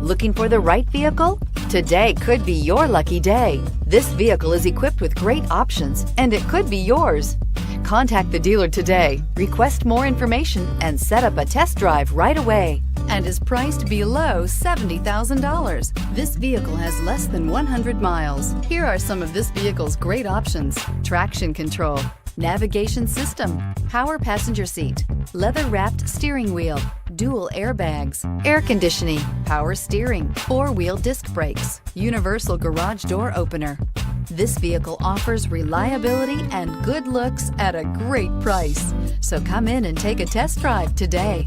Looking for the right vehicle? Today could be your lucky day. This vehicle is equipped with great options and it could be yours. Contact the dealer today, request more information, and set up a test drive right away. And is priced below $70,000. This vehicle has less than 100 miles. Here are some of this vehicle's great options: traction control, navigation system, power passenger seat, leather-wrapped steering wheel, dual airbags, air conditioning, power steering, four-wheel disc brakes, universal garage door opener. This vehicle offers reliability and good looks at a great price. So come in and take a test drive today.